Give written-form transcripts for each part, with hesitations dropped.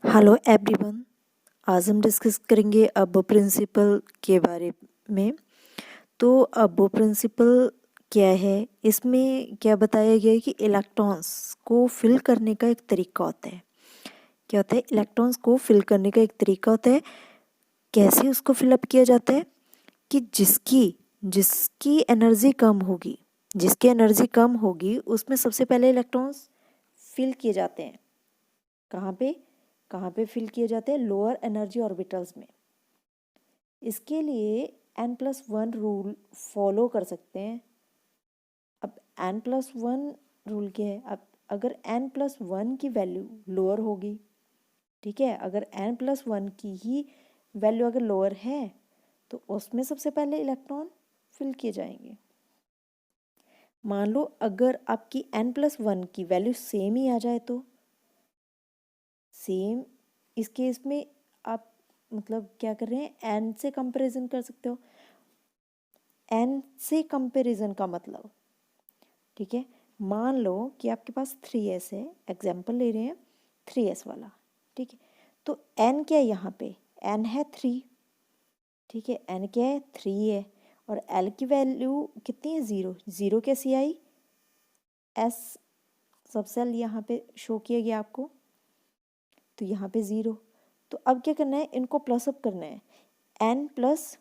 Hello everyone. आज हम discuss करेंगे अबो प्रिंसिपल के बारे में। तो अबो प्रिंसिपल क्या है, इसमें क्या बताया गया है कि इलेक्ट्रॉन्स को फिल करने का एक तरीका होता है। क्या होता है? इलेक्ट्रॉन्स को फिल करने का एक तरीका होता है। कैसे उसको फिलअप किया जाता है कि जिसकी जिसकी एनर्जी कम होगी, उसमें सबसे पहले इलेक्ट्रॉन्स फिल किए जाते हैं। कहाँ पे फिल किए जाते हैं? लोअर एनर्जी ऑर्बिटल्स में। इसके लिए n+1 रूल फॉलो कर सकते हैं। अब n+1 रूल क्या है? अब अगर n+1 की वैल्यू लोअर होगी, ठीक है, अगर n+1 की ही वैल्यू अगर लोअर है तो उसमें सबसे पहले इलेक्ट्रॉन फिल किए जाएंगे। मान लो अगर आपकी n+1 की वैल्यू सेम ही आ जाए तो सेम, इस केस में आप मतलब क्या कर रहे हैं? एन से कंपैरिजन कर सकते हो। एन से कंपैरिजन का मतलब, ठीक है, मान लो कि आपके पास 3s है, एग्जाम्पल ले रहे हैं 3s वाला, ठीक है। तो n क्या है यहाँ पे? n है 3, ठीक है, n क्या है? 3 है। और l की वैल्यू कितनी है? 0। 0 कैसी आई? s सब सेल यहाँ पे शो किया गया आपको, तो यहाँ पे 0। तो अब क्या करना है? इनको प्लस अप करना है। n प्लस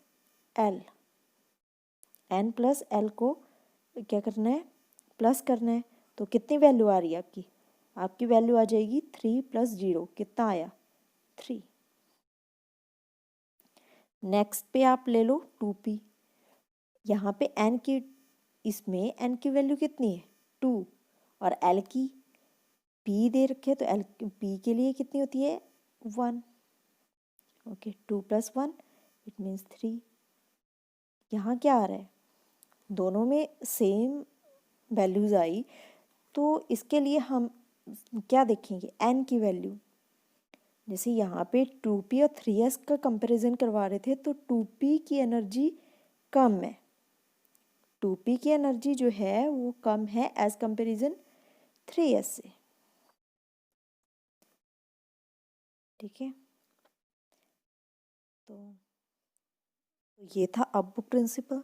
एल को क्या करना है? प्लस करना है। तो कितनी वैल्यू आ रही है आपकी? आपकी वैल्यू आ जाएगी 3 + 0, कितना आया? 3। नेक्स्ट पे आप ले लो 2p। यहाँ पे इसमें n की वैल्यू कितनी है? 2। और l की p दे रखे, तो l p के लिए कितनी होती है? 1। Okay, 2 + 1 it means 3। यहाँ क्या आ रहा है? दोनों में सेम वैल्यूज आई, तो इसके लिए हम क्या देखेंगे? n की वैल्यू। जैसे यहाँ पे 2p और 3s का कंपैरिजन करवा रहे थे, तो 2p की एनर्जी कम है। 2p की एनर्जी जो है वो कम है एज कंपैरिजन 3s से, ठीक है। तो ये था अबो प्रिंसिपल।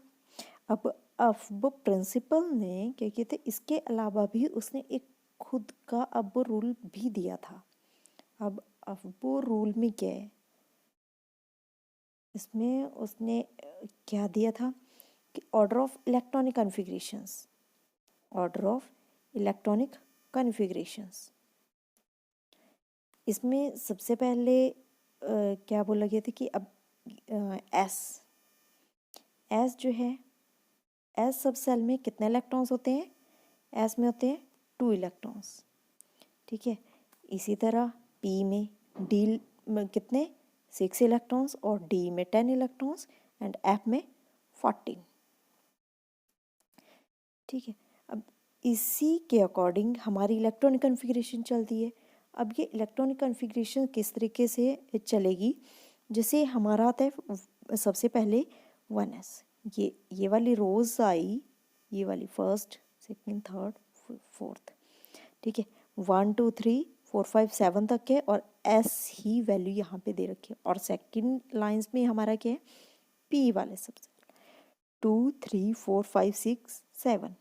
अब अबो प्रिंसिपल ने क्या किया था? इसके अलावा भी उसने एक खुद का अबो रूल भी दिया था। अब अबो रूल में क्या है? इसमें उसने क्या दिया था कि ऑर्डर ऑफ इलेक्ट्रॉनिक कन्फिग्रेशंस। इसमें सबसे पहले क्या बोला गया था कि अब एस जो है, एस सब सेल में कितने इलेक्ट्रॉन्स होते हैं? एस में होते हैं 2 इलेक्ट्रॉन्स, ठीक है। इसी तरह पी में, डी में कितने? 6 इलेक्ट्रॉन्स, और डी में 10 इलेक्ट्रॉन्स, एंड एफ में 14, ठीक है। अब इसी के अकॉर्डिंग हमारी इलेक्ट्रॉनिक कन्फिग्रेशन चलती है। अब ये इलेक्ट्रॉनिक कन्फिग्रेशन किस तरीके से चलेगी? जैसे हमारा आता है सबसे पहले 1s, ये वाली रोज आई, ये वाली फर्स्ट, सेकंड, थर्ड, फोर्थ, ठीक है। 1 2 3 4 5 7 तक है, और एस ही वैल्यू यहाँ पे दे रखी है। और सेकंड लाइंस में हमारा क्या है? पी वाले सबसे 2 3 4 5 6 7।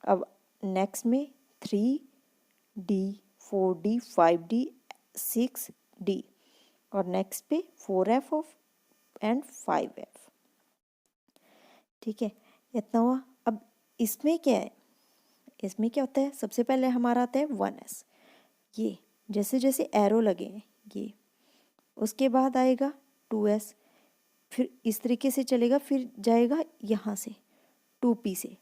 अब नेक्स्ट में 3d 4d 5d 6d, और नेक्स्ट पे 4f ऑफ एंड 5f, ठीक है। इतना हुआ। अब इसमें क्या है? इसमें क्या होता है? सबसे पहले हमारा आता है 1s, ये जैसे जैसे एरो लगे हैं ये, उसके बाद आएगा 2s, फिर इस तरीके से चलेगा, फिर जाएगा यहाँ से 2p से,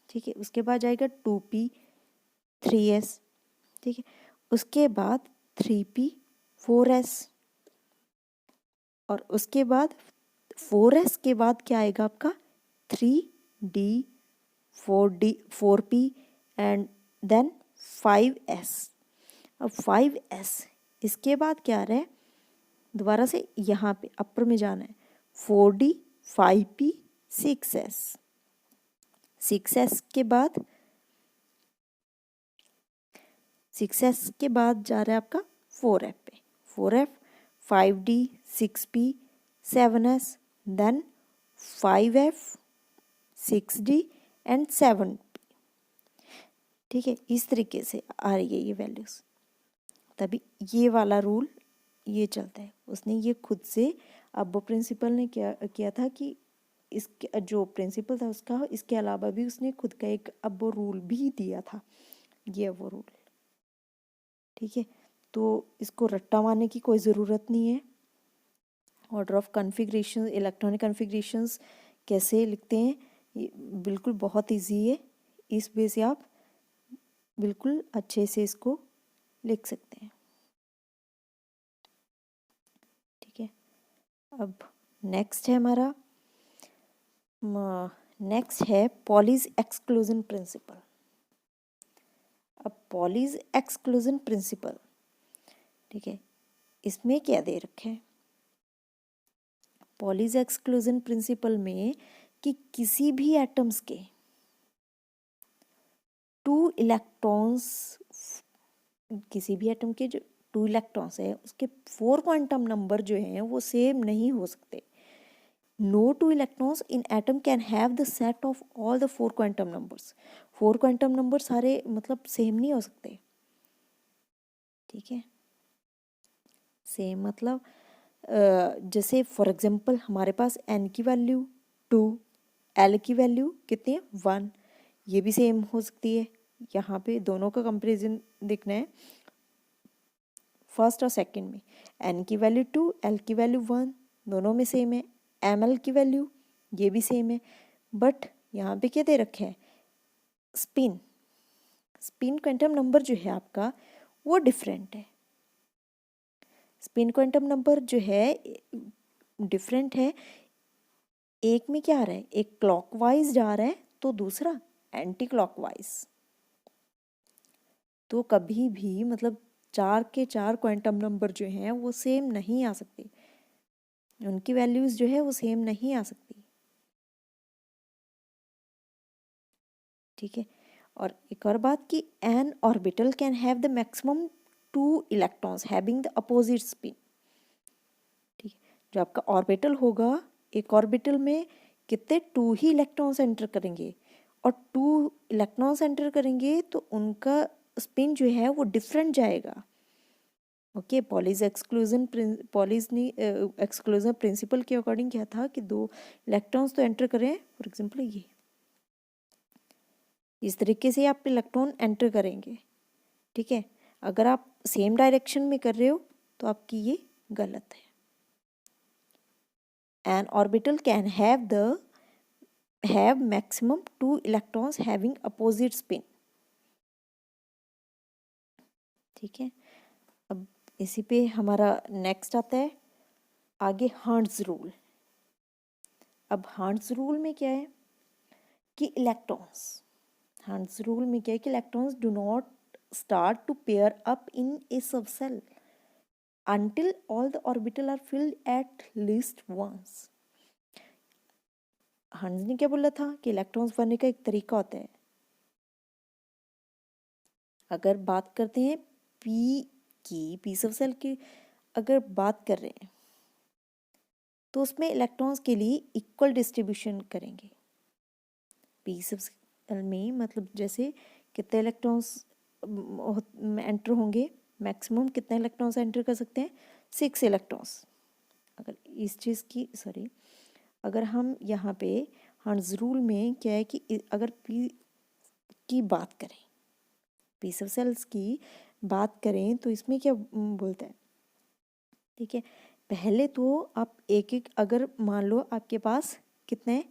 ठीक है। उसके बाद जाएगा 2p 3s, ठीक है। उसके बाद 3p 4s, और उसके बाद 4s के बाद क्या आएगा आपका? 3d 4p and then 5s। अब 5s इसके बाद क्या आ रहा है? दोबारा से यहाँ पे अपर में जाना है। 4d 5p 6s, 6s के बाद 6s के बाद जा रहा है आपका 4f पे, 4f, 5d, 6p, 7s, then 5f, 6d and 7p। ठीक है, इस तरीके से आ रही है ये वैल्यूज़। तभी ये वाला रूल ये चलता है। उसने ये खुद से, अब वो प्रिंसिपल ने क्या किया था कि इसके जो प्रिंसिपल था उसका, इसके अलावा भी उसने खुद का एक अब वो रूल भी दिया था, ये वो रूल। ठीक है, तो इसको रट्टा मारने की कोई ज़रूरत नहीं है। Order of configuration, electronic configurations कैसे लिखते हैं, ये बिल्कुल बहुत इजी है। इस वे से आप बिल्कुल अच्छे से इसको लिख सकते हैं। ठीक है, अब नेक्स्ट है हमारा, नेक्स्ट है पॉलीज एक्सक्लूजन प्रिंसिपल। अब पॉलीज एक्सक्लूजन प्रिंसिपल, ठीक है, इसमें क्या दे रखे हैं पॉलीज एक्सक्लूजन प्रिंसिपल में कि किसी भी एटम्स के 2 इलेक्ट्रॉन्स, किसी भी एटम के जो 2 इलेक्ट्रॉन्स है उसके 4 क्वांटम नंबर जो हैं वो सेम नहीं हो सकते। No two electrons in atom can have the set of all the 4 quantum numbers. 4 quantum numbers सारे मतलब सेम नहीं हो सकते। ठीक है, सेम मतलब जैसे फॉर एग्जांपल हमारे पास n की वैल्यू 2, l की वैल्यू कितनी है 1, ये भी सेम हो सकती है। यहाँ पे दोनों का कंपैरिजन देखना है फर्स्ट और सेकंड में। n की वैल्यू 2, l की वैल्यू 1, दोनों में सेम है। ml की वैल्यू ये भी सेम है, बट यहाँ पे क्या दे रखे है स्पिन, स्पिन क्वांटम नंबर जो है आपका वो डिफरेंट है। स्पिन क्वांटम नंबर जो है डिफरेंट है, एक में क्या आ रहा है, एक क्लॉकवाइज जा रहा है तो दूसरा एंटी क्लॉकवाइज। तो कभी भी मतलब 4 के 4 क्वांटम नंबर जो हैं वो सेम नहीं आ सकते, उनकी वैल्यूज जो है वो सेम नहीं आ सकती। ठीक है, और एक और बात कि N orbital can have the maximum 2 electrons having the opposite spin. ठीक है, जो आपका ऑर्बिटल होगा, एक ऑर्बिटल में कितने 2 ही इलेक्ट्रॉन्स एंटर करेंगे, और 2 इलेक्ट्रॉन्स एंटर करेंगे तो उनका स्पिन जो है वो डिफरेंट जाएगा। ओके, पॉलीज एक्सक्लूजन प्रिंसिपल के अकॉर्डिंग क्या था कि 2 इलेक्ट्रॉन्स तो एंटर करें, फॉर एग्जांपल ये इस तरीके से आप इलेक्ट्रॉन एंटर करेंगे। ठीक है, अगर आप सेम डायरेक्शन में कर रहे हो तो आपकी ये गलत है। N orbital can have maximum 2 electrons having opposite spin. ठीक है, अब इसी पे हमारा नेक्स्ट आता है आगे हर्ट्ज रूल। अब हर्ट्ज रूल में क्या है कि इलेक्ट्रॉन्स, हर्ट्ज रूल में क्या है कि electrons do not start to pair up in a subcell until all the orbital are filled at least once. हंस ने क्या बोला था कि इलेक्ट्रॉन्स बनने का एक तरीका होता है। अगर बात करते हैं पी सबसेल की अगर बात कर रहे हैं तो उसमें इलेक्ट्रॉन्स के लिए इक्वल डिस्ट्रीब्यूशन करेंगे। पी सबसेल में मतलब जैसे कितने इलेक्ट्रॉन्स एंटर होंगे, मैक्सिमम कितने इलेक्ट्रॉन्स एंटर कर सकते हैं 6 इलेक्ट्रॉन्स। अगर इस चीज़ की अगर हम यहाँ पे हर्ट्ज रूल में क्या है कि अगर पी की बात करें, पी सबसेल्स की बात करें तो इसमें क्या बोलता है। ठीक है, पहले तो आप एक एक, अगर मान लो आपके पास कितने,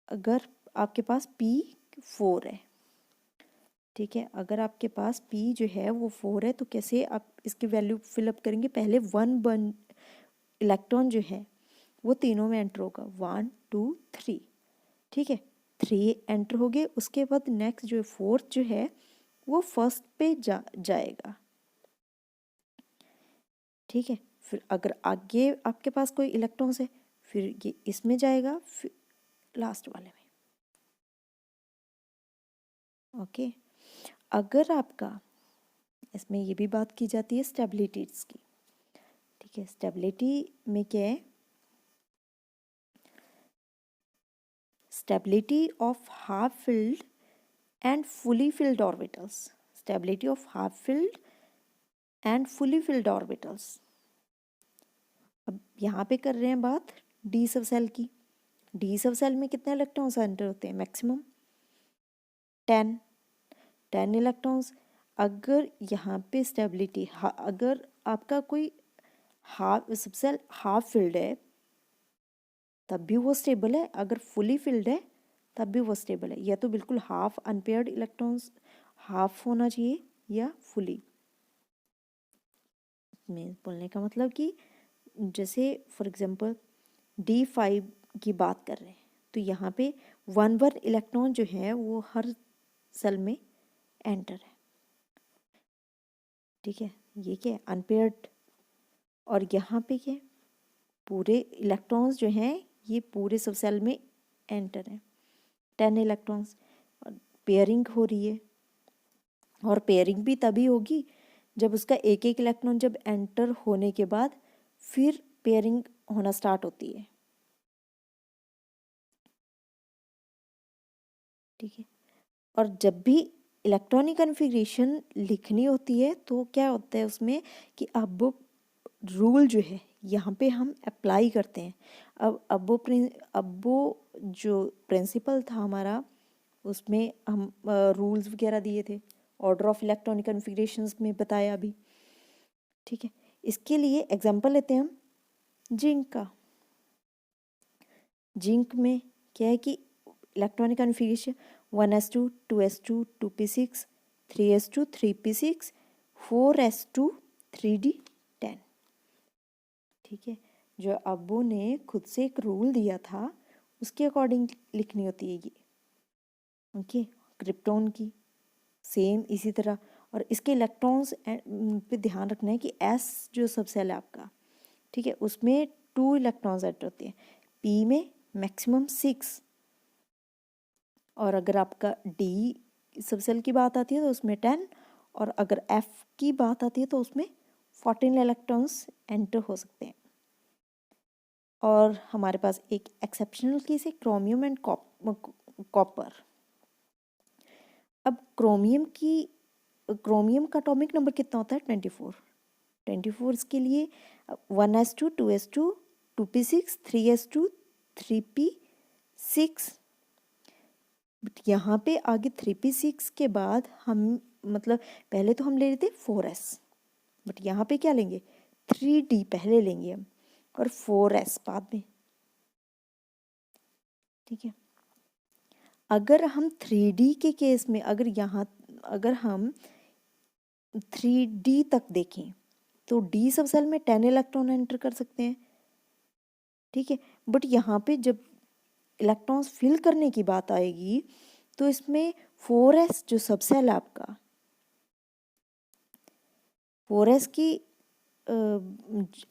अगर आपके पास P4 है, ठीक है, अगर आपके पास P जो है वो 4 है तो कैसे आप इसकी वैल्यू फिलअप करेंगे, पहले 1 इलेक्ट्रॉन जो है वो तीनों में एंटर होगा 1 2 3। ठीक है, 3 एंटर हो गए, उसके बाद नेक्स्ट जो 4th जो है वो फर्स्ट पे जाएगा। ठीक है, फिर अगर आगे आपके पास कोई इलेक्ट्रॉन्स है फिर ये इसमें जाएगा, फिर लास्ट वाले में। ओके, अगर आपका इसमें ये भी बात की जाती है स्टेबिलिटीज की। ठीक है, स्टेबिलिटी में क्या है, stability of half filled and fully filled orbitals, stability of half filled and fully filled orbitals. अब यहाँ पे कर रहे हैं बात डी सब सेल की। डी सब सेल में कितने इलेक्ट्रॉन्स एंटर होते हैं, मैक्सिमम 10 इलेक्ट्रॉन्स। अगर यहाँ पे स्टेबिलिटी, अगर आपका कोई हाफ सब सेल हाफ फिल्ड है तब भी वो स्टेबल है, अगर फुली फिल्ड है तब भी वो स्टेबल है। या तो बिल्कुल हाफ अनपेयर्ड इलेक्ट्रॉन्स हाफ होना चाहिए या फुली। में बोलने का मतलब कि जैसे फॉर एग्जांपल D5 की बात कर रहे हैं तो यहाँ पे 1 इलेक्ट्रॉन जो है वो हर सेल में एंटर है, ठीक है, ये क्या है अनपेयर्ड। और यहाँ पे क्या पूरे इलेक्ट्रॉन्स जो हैं ये पूरे सब सेल में एंटर हैं, 10 इलेक्ट्रॉन्स। और पेयरिंग हो रही है, और पेयरिंग भी तभी होगी जब उसका एक एक इलेक्ट्रॉन जब एंटर होने के बाद फिर पेयरिंग होना स्टार्ट होती है, ठीक है। और जब भी इलेक्ट्रॉनिक कॉन्फ़िगरेशन लिखनी होती है तो क्या होता है उसमें कि अब वो रूल जो है यहाँ पे हम अप्लाई करते हैं। अब वो जो प्रिंसिपल था हमारा उसमें हम रूल्स वगैरह दिए थे, ऑर्डर ऑफ इलेक्ट्रॉनिक कॉन्फ़िगरेशंस में बताया अभी, ठीक है। इसके लिए एग्जांपल लेते हैं हम जिंक का। जिंक में क्या है कि electronic configuration 1s2 2s2 2p6 3s2 3p6 4s2 3d10, ठीक है। जो अब्बू ने खुद से एक रूल दिया था उसके अकॉर्डिंग लिखनी होती है ये, ओके। क्रिप्टॉन की सेम इसी तरह। और इसके इलेक्ट्रॉन्स पे ध्यान रखना है कि एस जो सब सेल है आपका, ठीक है, उसमें 2 इलेक्ट्रॉन्स एंटर होते हैं, पी में मैक्सिमम 6। और अगर आपका डी सब सेल की बात आती है तो उसमें 10, और अगर एफ की बात आती है तो उसमें 14 इलेक्ट्रॉन्स एंटर हो सकते हैं। और हमारे पास एक एक्सेप्शनल केस है क्रोमियम एंड कॉपर। अब क्रोमियम का एटॉमिक नंबर कितना होता है 24। इसके लिए 1s2 2s2 2p6 3s2 3p6। But यहाँ पे आगे 3p6 के बाद हम मतलब पहले तो हम ले लेते 4s, बट यहाँ पे क्या लेंगे 3d पहले लेंगे हम और 4s बाद में, ठीक है। अगर हम 3d के केस में अगर हम 3d तक देखें तो d सब सेल में 10 इलेक्ट्रॉन एंटर कर सकते हैं, ठीक है। बट यहाँ पे जब इलेक्ट्रॉन्स फिल करने की बात आएगी तो इसमें 4s जो सब सेल है आपका, 4s की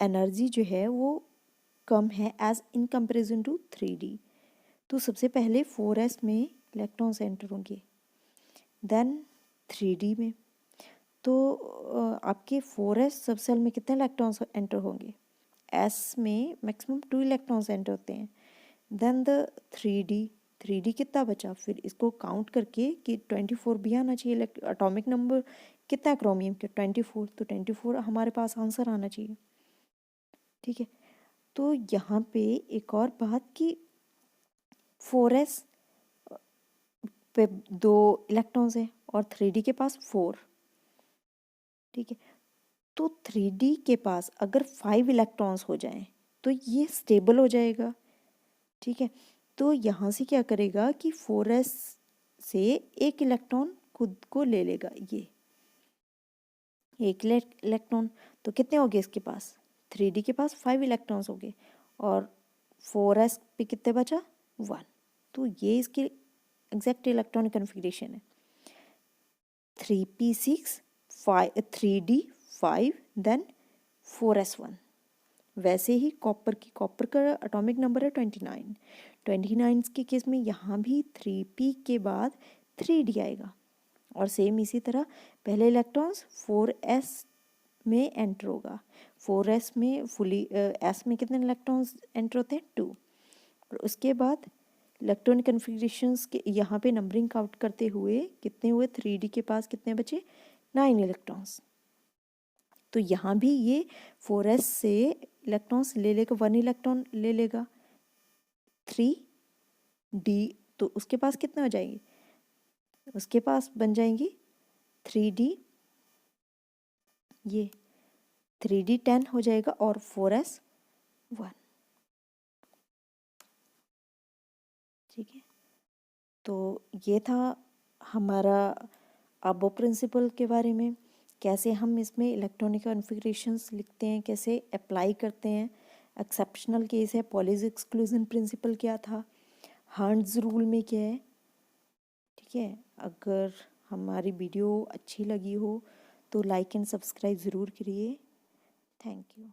एनर्जी जो है वो कम है as in comparison to 3d। तो सबसे पहले 4s में इलेक्ट्रॉन्स एंटर होंगे, देन 3d में। तो आपके 4s सब सेल में कितने इलेक्ट्रॉन्स एंटर होंगे, s में मैक्सिमम 2 इलेक्ट्रॉन्स एंटर होते हैं। देन द 3d कितना बचा, फिर इसको काउंट करके कि 24 भी आना चाहिए। एटॉमिक नंबर कितना है क्रोमियम के 24, तो 24 हमारे पास आंसर आना चाहिए, ठीक है। तो यहाँ पे एक और बात कि 4s पे 2 इलेक्ट्रॉन्स हैं और 3d के पास 4, ठीक है। तो 3d के पास अगर 5 इलेक्ट्रॉन्स हो जाएं तो ये स्टेबल हो जाएगा, ठीक है। तो यहाँ से क्या करेगा कि 4s से एक इलेक्ट्रॉन खुद को ले लेगा, ये एक इलेक्ट्रॉन। तो कितने हो गए इसके पास, 3d के पास 5 इलेक्ट्रॉन्स हो गए और 4s पे कितने बचा 1। तो ये इसकी एग्जैक्ट इलेक्ट्रॉनिक कॉन्फ़िगरेशन है 3p6 3d 5 देन 4s1। वैसे ही कॉपर का एटॉमिक नंबर है 29 के केस में यहाँ भी 3p के बाद 3d आएगा। और सेम इसी तरह पहले इलेक्ट्रॉन्स 4s में एंटर होगा। 4s में फुली s में कितने इलेक्ट्रॉन्स एंटर होते हैं? 2। और उसके बाद इलेक्ट्रॉनिक कन्फिग्रेशंस के यहाँ पे नंबरिंग काउंट करते हुए कितने हुए? 3d के पास कितने बचे? 9 इलेक्ट्रॉन्स। तो यहाँ भी ये 4s से इलेक्ट्रॉन्स ले लेगा, 1 इलेक्ट्रॉन ले लेगा। 3d, तो उसके पास कितने हो जाएंगे? उसके पास बन जाएंगी 3d, ये 3d 10 हो जाएगा और 4s 1। ठीक है, तो ये था हमारा अबो प्रिंसिपल के बारे में, कैसे हम इसमें इलेक्ट्रॉनिक कॉन्फ़िगरेशंस लिखते हैं, कैसे अप्लाई करते हैं। एक्सेप्शनल केस है, पॉलीज एक्सक्लूजन प्रिंसिपल क्या था, हर्ट्ज़ रूल में क्या है। ठीक है, अगर हमारी वीडियो अच्छी लगी हो तो लाइक एंड सब्सक्राइब ज़रूर करिए। Thank you.